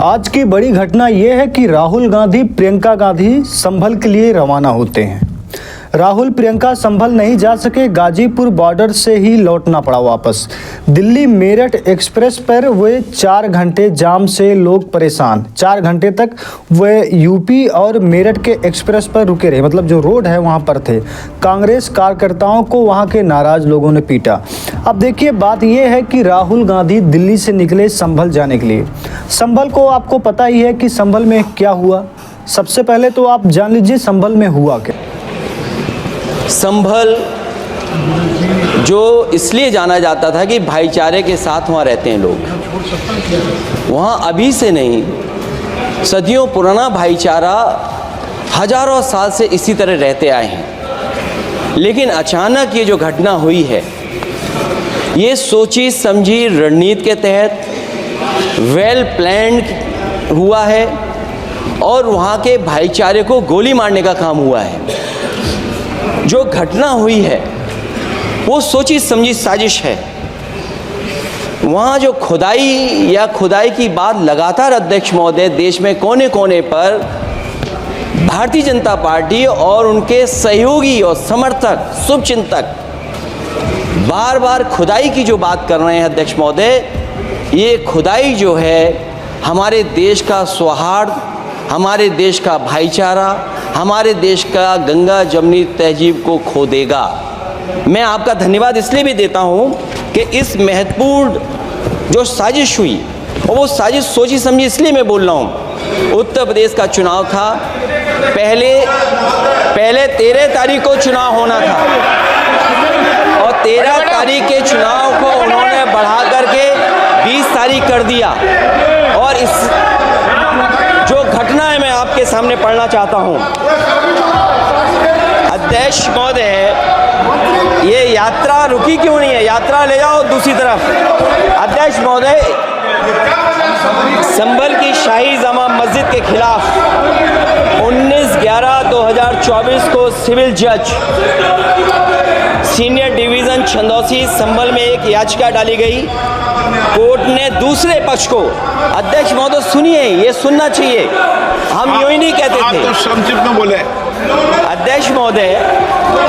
आज की बड़ी घटना ये है कि राहुल गांधी प्रियंका गांधी संभल के लिए रवाना होते हैं। राहुल प्रियंका संभल नहीं जा सके, गाजीपुर बॉर्डर से ही लौटना पड़ा वापस। दिल्ली मेरठ एक्सप्रेस पर वे 4 घंटे जाम से लोग परेशान। 4 घंटे तक वे यूपी और मेरठ के एक्सप्रेस पर रुके रहे, मतलब जो रोड है वहाँ पर थे। कांग्रेस कार्यकर्ताओं को वहाँ के नाराज लोगों ने पीटा। अब देखिए, बात यह है कि राहुल गांधी दिल्ली से निकले संभल जाने के लिए। संभल को आपको पता ही है कि संभल में क्या हुआ। सबसे पहले तो आप जान लीजिए संभल में हुआ क्या। संभल जो इसलिए जाना जाता था कि भाईचारे के साथ वहाँ रहते हैं लोग। वहाँ अभी से नहीं, सदियों पुराना भाईचारा हजारों साल से इसी तरह रहते आए हैं। लेकिन अचानक ये जो घटना हुई है, ये सोची समझी रणनीति के तहत वेल प्लान्ड हुआ है और वहाँ के भाईचारे को गोली मारने का काम हुआ है। जो घटना हुई है वो सोची समझी साजिश है। वहाँ जो खुदाई की बात लगातार अध्यक्ष महोदय देश में कोने कोने पर भारतीय जनता पार्टी और उनके सहयोगी और समर्थक शुभचिंतक बार बार खुदाई की जो बात कर रहे हैं अध्यक्ष महोदय, ये खुदाई जो है हमारे देश का सौहार्द, हमारे देश का भाईचारा, हमारे देश का गंगा जमनी तहजीब को खो देगा। मैं आपका धन्यवाद इसलिए भी देता हूं कि इस महत्वपूर्ण जो साजिश हुई, और वो साजिश सोची समझी इसलिए मैं बोल रहा हूं। उत्तर प्रदेश का चुनाव था, पहले 13 तारीख को चुनाव होना था और 13 तारीख के चुनाव को उन्होंने बढ़ा करके 20 तारीख कर दिया। और इस जो घटना है मैं आपके सामने पढ़ना चाहता हूं। अध्यक्ष महोदय, ये यात्रा रुकी क्यों नहीं है? यात्रा ले जाओ दूसरी तरफ। अध्यक्ष महोदय, संभल की शाही जामा मस्जिद के खिलाफ 19/11/2024 को सिविल जज सीनियर डिवीज़न छंदौसी संभल में एक याचिका डाली गई। कोर्ट ने दूसरे पक्ष को, अध्यक्ष महोदय सुनिए, ये सुनना चाहिए, हम यूं ही नहीं कहते थे। आप तो संक्षिप्त में बोले। अध्यक्ष महोदय,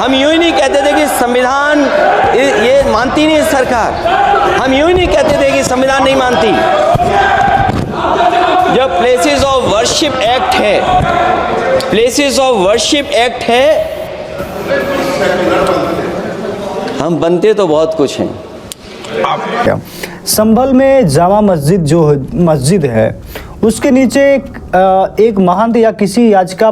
हम यूं ही नहीं कहते थे कि संविधान ये मानती नहीं सरकार। हम यूं ही नहीं कहते थे कि संविधान नहीं मानती। जब प्लेसेस ऑफ वर्शिप एक्ट है, प्लेसेस ऑफ वर्शिप एक्ट है, हम बनते तो बहुत कुछ हैं। संभल में जामा मस्जिद जो मस्जिद है, उसके नीचे एक महंत या किसी याचिका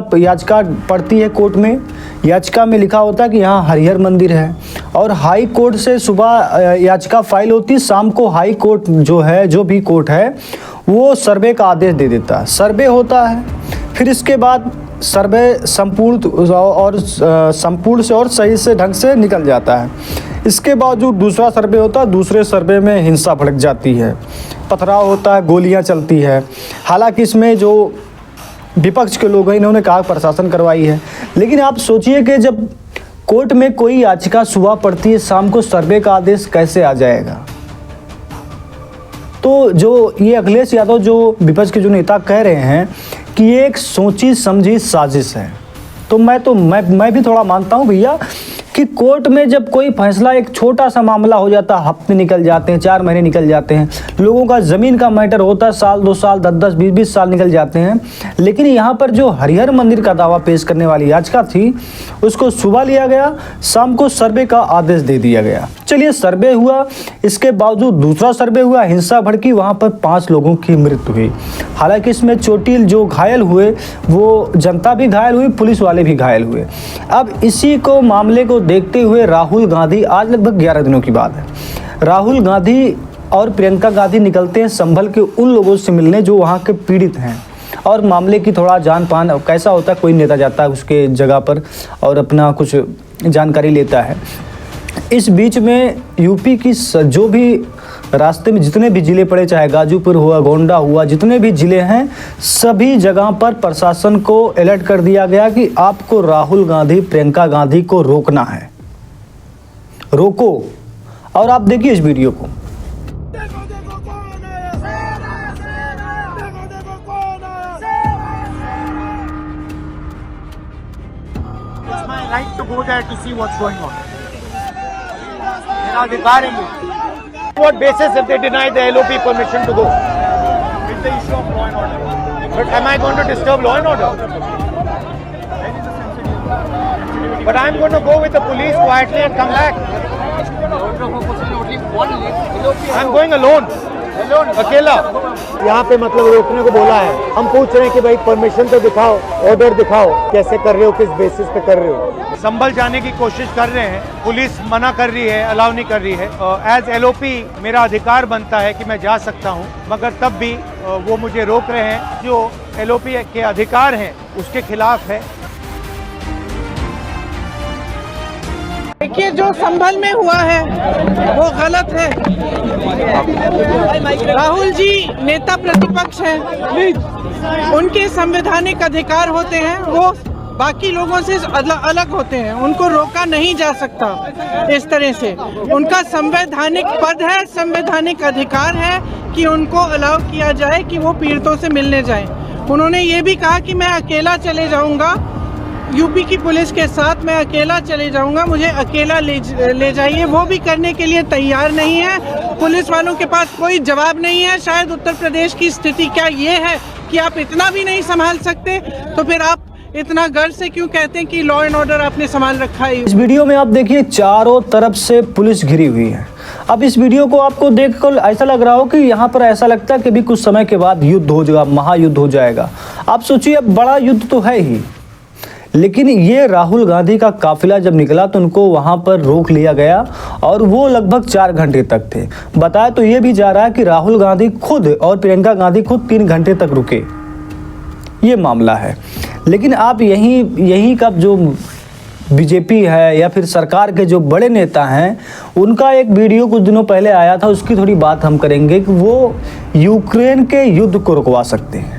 पड़ती है कोर्ट में। याचिका में लिखा होता है कि यहाँ हरिहर मंदिर है और हाई कोर्ट से सुबह याचिका फाइल होती है, शाम को हाई कोर्ट जो है, जो भी कोर्ट है, वो सर्वे का आदेश दे देता है। सर्वे होता है, फिर इसके बाद सर्वे संपूर्ण से और सही से ढंग से निकल जाता है। इसके बाद जो दूसरा सर्वे होता है, दूसरे सर्वे में हिंसा भड़क जाती है, पथराव होता है, गोलियां चलती है। हालांकि इसमें जो विपक्ष के लोग हैं, इन्होंने कहा प्रशासन करवाई है। लेकिन आप सोचिए कि जब कोर्ट में कोई याचिका सुबह पड़ती है, शाम को सर्वे का आदेश कैसे आ जाएगा? तो जो ये अखिलेश यादव जो विपक्ष के जो नेता कह रहे हैं कि ये एक सोची समझी साजिश है, तो मैं भी थोड़ा मानता हूँ भैया कि कोर्ट में जब कोई फैसला, एक छोटा सा मामला हो जाता है, हफ्ते निकल जाते हैं, 4 महीने निकल जाते हैं, लोगों का ज़मीन का मैटर होता है, साल 2 साल 10-10 20-20 साल निकल जाते हैं। लेकिन यहाँ पर जो हरिहर मंदिर का दावा पेश करने वाली याचिका थी, उसको सुबह लिया गया, शाम को सर्वे का आदेश दे दिया गया। चलिए, सर्वे हुआ, इसके बावजूद दूसरा सर्वे हुआ, हिंसा भड़की, वहाँ पर 5 लोगों की मृत्यु हुई। हालांकि इसमें चोटिल जो घायल हुए, वो जनता भी घायल हुई, पुलिस वाले भी घायल हुए। अब इसी को मामले को देखते हुए राहुल गांधी, आज लगभग 11 दिनों की बात है, राहुल गांधी और प्रियंका गांधी निकलते हैं संभल के उन लोगों से मिलने जो वहाँ के पीड़ित हैं और मामले की थोड़ा जान पान कैसा होता है। कोई नेता जाता है उसके जगह पर और अपना कुछ जानकारी लेता है। इस बीच में यूपी की जो भी रास्ते में जितने भी ज़िले पड़े, चाहे गाजीपुर हुआ, गोंडा हुआ, जितने भी ज़िले हैं, सभी जगह पर प्रशासन को अलर्ट कर दिया गया कि आपको राहुल गांधी प्रियंका गांधी को रोकना है, रोको। और आप देखिए इस वीडियो को। right to go there to see what's going on. मेरा अधिकार है ये. What basis if they deny the LOP permission to go? With the issue of law and order. But am I going to disturb law and order? But I'm going to go with the police quietly and come back. I'm going alone. अकेला. यहाँ पे मतलब रोकने को बोला है. हम पूछ रहे हैं कि भाई परमिशन तो दिखाओ, ऑर्डर दिखाओ, कैसे कर रहे हो, किस बेसिस पे कर रहे हो. संभल जाने की कोशिश कर रहे हैं. पुलिस मना कर रही है, अलाउ नहीं कर रही है. एज एलओपी मेरा अधिकार बनता है कि मैं जा सकता हूँ, मगर तब भी वो मुझे रोक रहे हैं. जो एलओपी के अधिकार हैं उसके खिलाफ है. देखिए, जो संभल में हुआ है वो गलत है. राहुल जी नेता प्रतिपक्ष हैं, उनके संवैधानिक अधिकार होते हैं, वो बाकी लोगों से अलग होते हैं. उनको रोका नहीं जा सकता इस तरह से. उनका संवैधानिक पद है, संवैधानिक अधिकार है कि उनको अलाउ किया जाए कि वो पीड़ितों से मिलने जाएं. उन्होंने ये भी कहा कि मैं अकेला चले जाऊंगा, यूपी की पुलिस के साथ मैं अकेला चले जाऊंगा, मुझे अकेला ले जाइए. वो भी करने के लिए तैयार नहीं है. पुलिस वालों के पास कोई जवाब नहीं है. शायद उत्तर प्रदेश की स्थिति क्या ये है कि आप इतना भी नहीं संभाल सकते, तो फिर आप इतना गर्व से क्यों कहते हैं कि लॉ एंड ऑर्डर आपने संभाल रखा है. इस वीडियो में आप देखिए चारों तरफ से पुलिस घिरी हुई है. अब इस वीडियो को आपको देखकर ऐसा लग रहा हो कि यहाँ पर ऐसा लगता है कि भी कुछ समय के बाद युद्ध हो जाएगा, महायुद्ध हो जाएगा. आप सोचिए, अब बड़ा युद्ध तो है ही, लेकिन ये राहुल गांधी का काफिला जब निकला तो उनको वहां पर रोक लिया गया और वो लगभग 4 घंटे तक थे. बताया तो ये भी जा रहा है कि राहुल गांधी खुद और प्रियंका गांधी खुद 3 घंटे तक रुके. ये मामला है. लेकिन आप यहीं का जो बीजेपी है या फिर सरकार के जो बड़े नेता हैं, उनका एक वीडियो कुछ दिनों पहले आया था, उसकी थोड़ी बात हम करेंगे कि वो यूक्रेन के युद्ध को रुकवा सकते हैं.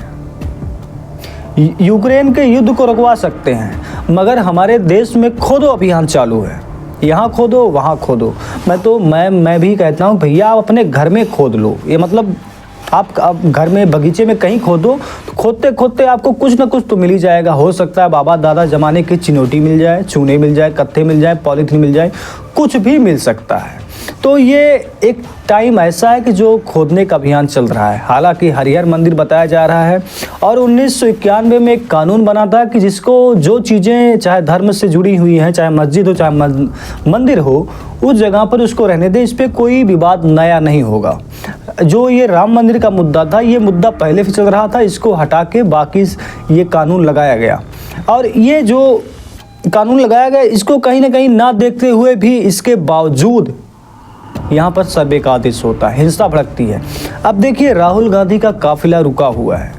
यूक्रेन के युद्ध को रुकवा सकते हैं, मगर हमारे देश में खोदो अभियान चालू है. यहाँ खोदो, वहाँ खोदो. मैं भी कहता हूँ भैया, आप अपने घर में खोद लो. ये मतलब आप घर में बगीचे में कहीं खोदो, तो खोदते खोदते आपको कुछ ना कुछ तो मिल ही जाएगा. हो सकता है बाबा दादा जमाने की चिनोटी मिल जाए, चूने मिल जाए, कत्थे मिल जाए, पॉलीथीन मिल जाए, कुछ भी मिल सकता है. तो ये एक टाइम ऐसा है कि जो खोदने का अभियान चल रहा है. हालांकि हरिहर मंदिर बताया जा रहा है और 1991 में एक कानून बना था कि जिसको जो चीज़ें चाहे धर्म से जुड़ी हुई हैं, चाहे मस्जिद हो चाहे मंदिर हो, उस जगह पर उसको रहने दे. इस पर कोई विवाद नया नहीं होगा. जो ये राम मंदिर का मुद्दा था, ये मुद्दा पहले से चल रहा था, इसको हटा के बाकी ये कानून लगाया गया. और ये जो कानून लगाया गया, इसको कहीं ना कहीं ना देखते हुए भी इसके बावजूद यहाँ पर सर्वे का आदेश होता है, हिंसा भड़कती है. अब देखिए, राहुल गांधी का काफिला रुका हुआ है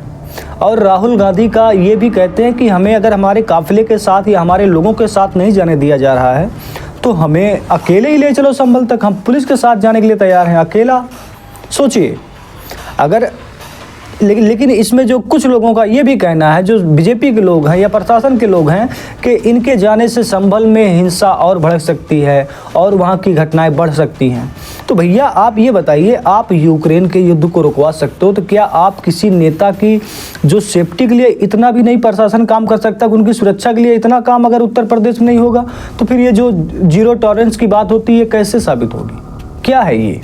और राहुल गांधी का ये भी कहते हैं कि हमें अगर हमारे काफिले के साथ या हमारे लोगों के साथ नहीं जाने दिया जा रहा है तो हमें अकेले ही ले चलो संभल तक. हम पुलिस के साथ जाने के लिए तैयार हैं, अकेला. सोचिए अगर, लेकिन इसमें जो कुछ लोगों का ये भी कहना है, जो बीजेपी के लोग हैं या प्रशासन के लोग हैं, कि इनके जाने से संभल में हिंसा और भड़क सकती है और वहाँ की घटनाएं बढ़ सकती हैं. तो भैया आप ये बताइए, आप यूक्रेन के युद्ध को रुकवा सकते हो, तो क्या आप किसी नेता की जो सेफ्टी के लिए इतना भी नहीं प्रशासन काम कर सकता, कि उनकी सुरक्षा के लिए इतना काम अगर उत्तर प्रदेश में नहीं होगा, तो फिर ये जो जीरो टॉलरेंस की बात होती है कैसे साबित होगी? क्या है ये?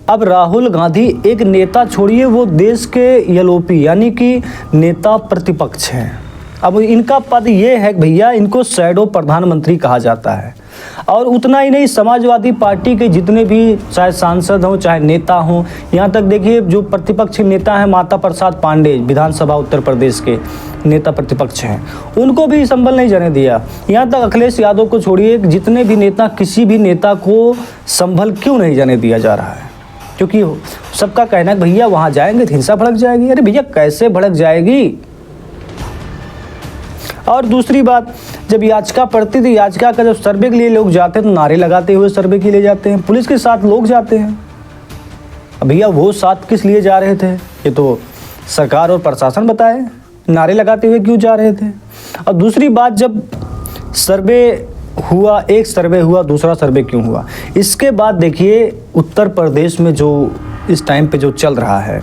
अब राहुल गांधी एक नेता छोड़िए, वो देश के एलओपी यानी कि नेता प्रतिपक्ष हैं. अब इनका पद ये है भैया, इनको शैडो प्रधानमंत्री कहा जाता है. और उतना ही नहीं, समाजवादी पार्टी के जितने भी चाहे सांसद हों चाहे नेता हों, यहाँ तक देखिए जो प्रतिपक्ष नेता हैं माता प्रसाद पांडे, विधानसभा उत्तर प्रदेश के नेता प्रतिपक्ष हैं, उनको भी संभल नहीं जाने दिया. यहाँ तक अखिलेश यादव को छोड़िए, जितने भी नेता, किसी भी नेता को संभल क्यों नहीं जाने दिया जा रहा है? क्योंकि सबका कहना है भैया वहाँ जाएंगे तो हिंसा भड़क जाएगी. अरे भैया कैसे भड़क जाएगी? और दूसरी बात, जब याचिका पड़ती थी, याचिका का जब सर्वे के लिए लोग जाते हैं तो नारे लगाते हुए सर्वे के लिए जाते हैं, पुलिस के साथ लोग जाते हैं. अब भैया वो साथ किस लिए जा रहे थे, ये तो सरकार और प्रशासन बताए. नारे लगाते हुए क्यों जा रहे थे? और दूसरी बात, जब सर्वे हुआ, एक सर्वे हुआ, दूसरा सर्वे क्यों हुआ? इसके बाद देखिए उत्तर प्रदेश में जो इस टाइम पे जो चल रहा है,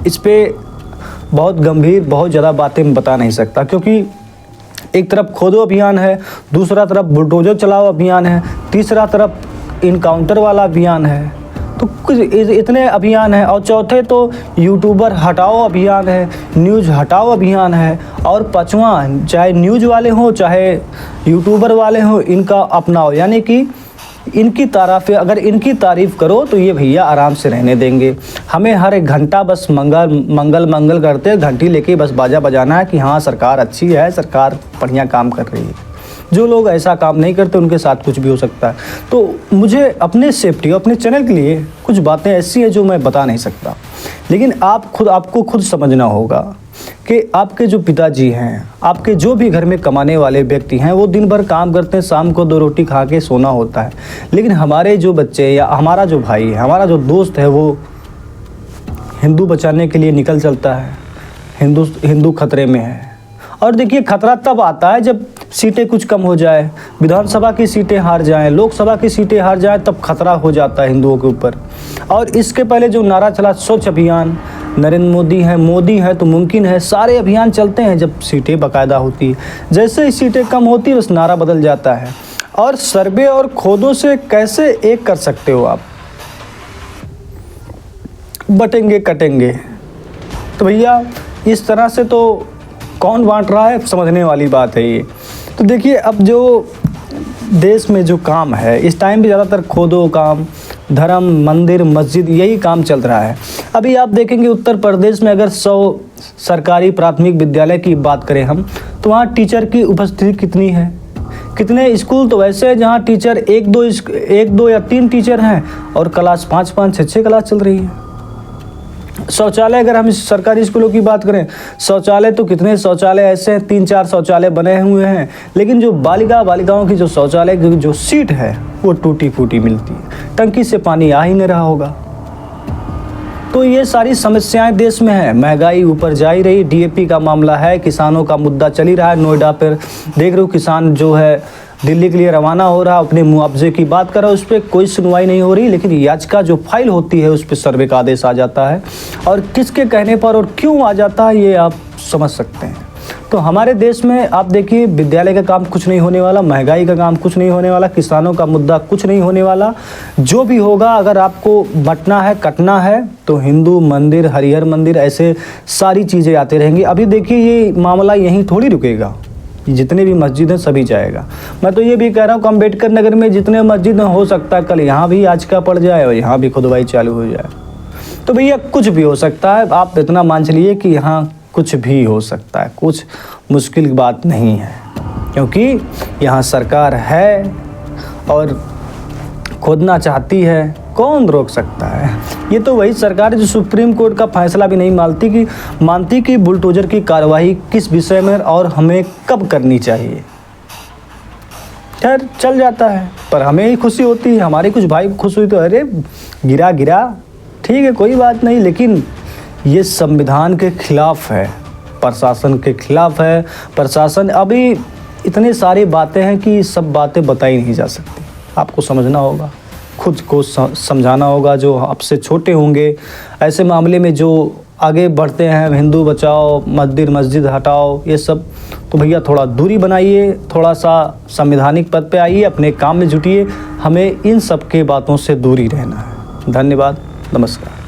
इस पे बहुत गंभीर, बहुत ज़्यादा बातें मैं बता नहीं सकता, क्योंकि एक तरफ खोदो अभियान है, दूसरा तरफ बुलडोजर चलाओ अभियान है, तीसरा तरफ इनकाउंटर वाला अभियान है। तो कुछ इतने अभियान हैं। और चौथे तो यूट्यूबर हटाओ अभियान है, न्यूज़ हटाओ अभियान है, और पांचवा चाहे न्यूज़ वाले हों चाहे यूट्यूबर वाले हों, इनका अपनाओ। यानी कि इनकी तारीफ, अगर इनकी तारीफ़ करो तो ये भैया आराम से रहने देंगे। हमें हर एक घंटा बस मंगल करते घंटी लेके बस बाजा बजाना है कि हाँ सरकार अच्छी है, सरकार बढ़िया काम कर रही है। जो लोग ऐसा काम नहीं करते उनके साथ कुछ भी हो सकता है। तो मुझे अपने सेफ्टी, अपने चैनल के लिए कुछ बातें ऐसी हैं जो मैं बता नहीं सकता, लेकिन आपको खुद समझना होगा कि आपके जो पिताजी हैं, आपके जो भी घर में कमाने वाले व्यक्ति हैं, वो दिन भर काम करते हैं, शाम को 2 रोटी खा के सोना होता है। लेकिन हमारे जो बच्चे या हमारा जो भाई है, हमारा जो दोस्त है, वो हिंदू बचाने के लिए निकल चलता है। हिंदू खतरे में है। और देखिए खतरा तब आता है जब सीटें कुछ कम हो जाए, विधानसभा की सीटें हार जाएं, लोकसभा की सीटें हार जाएं, तब खतरा हो जाता है हिंदुओं के ऊपर। और इसके पहले जो नारा चला स्वच्छ अभियान, नरेंद्र मोदी है तो मुमकिन है, सारे अभियान चलते हैं जब सीटें बाकायदा होती है। जैसे ही सीटें कम होती है बस नारा बदल जाता है। और सर्वे और खोदों से कैसे एक कर सकते हो आप? बटेंगे कटेंगे। तो भैया इस तरह से तो कौन बांट रहा है, समझने वाली बात है ये। तो देखिए अब जो देश में जो काम है इस टाइम भी ज़्यादातर खोदो काम, धर्म, मंदिर, मस्जिद, यही काम चल रहा है। अभी आप देखेंगे उत्तर प्रदेश में अगर 100 सरकारी प्राथमिक विद्यालय की बात करें हम, तो वहाँ टीचर की उपस्थिति कितनी है? कितने स्कूल तो वैसे हैं जहाँ टीचर एक दो या 3 टीचर हैं और क्लास 5-5, 6-6 क्लास चल रही है। शौचालय, अगर हम सरकारी स्कूलों की बात करें, शौचालय तो कितने शौचालय ऐसे हैं, 3-4 शौचालय बने हुए हैं, लेकिन जो बालिकाओं की जो शौचालय की जो सीट है वो टूटी फूटी मिलती है, टंकी से पानी आ ही नहीं रहा होगा। तो ये सारी समस्याएं देश में है। महंगाई ऊपर जा ही रही, डीएपी का मामला है, किसानों का मुद्दा चल ही रहा है। नोएडा पर देख रहे हो किसान जो है दिल्ली के लिए रवाना हो रहा, अपने मुआवजे की बात कर रहा है, उस पर कोई सुनवाई नहीं हो रही। लेकिन याचिका जो फाइल होती है उस पर सर्वे का आदेश आ जाता है, और किसके कहने पर और क्यों आ जाता है ये आप समझ सकते हैं। तो हमारे देश में आप देखिए विद्यालय का काम कुछ नहीं होने वाला, महंगाई का काम कुछ नहीं होने वाला, किसानों का मुद्दा कुछ नहीं होने वाला। जो भी होगा, अगर आपको बंटना है, कटना है, तो हिंदू मंदिर, हरिहर मंदिर, ऐसे सारी चीज़ें आते रहेंगी। अभी देखिए ये मामला यहीं थोड़ी रुकेगा, जितने भी मस्जिद हैं सभी जाएगा। मैं तो ये भी कह रहा हूँ अम्बेडकर नगर में जितने मस्जिद हो सकता है कल यहाँ भी याचिका पड़ जाए और यहाँ भी खुदवाई चालू हो जाए। तो भैया कुछ भी हो सकता है, आप इतना मान चलिए कि यहाँ कुछ भी हो सकता है, कुछ मुश्किल बात नहीं है, क्योंकि यहाँ सरकार है और खोदना चाहती है, कौन रोक सकता है? ये तो वही सरकार है जो सुप्रीम कोर्ट का फैसला भी नहीं मानती कि बुलडोजर की कार्रवाई किस विषय में और हमें कब करनी चाहिए। खैर चल जाता है, पर हमें ही खुशी होती है, हमारे कुछ भाई खुश हुई तो अरे गिरा, ठीक है कोई बात नहीं। लेकिन ये संविधान के खिलाफ है, प्रशासन के खिलाफ है। प्रशासन अभी इतने सारी बातें हैं कि सब बातें बताई नहीं जा सकती। आपको समझना होगा, खुद को समझाना होगा। जो आपसे छोटे होंगे ऐसे मामले में, जो आगे बढ़ते हैं, हिंदू बचाओ, मंदिर मस्जिद हटाओ, ये सब, तो भैया थोड़ा दूरी बनाइए, थोड़ा सा संवैधानिक पद पे आइए, अपने काम में जुटिए। हमें इन सब के बातों से दूरी रहना है। धन्यवाद, नमस्कार।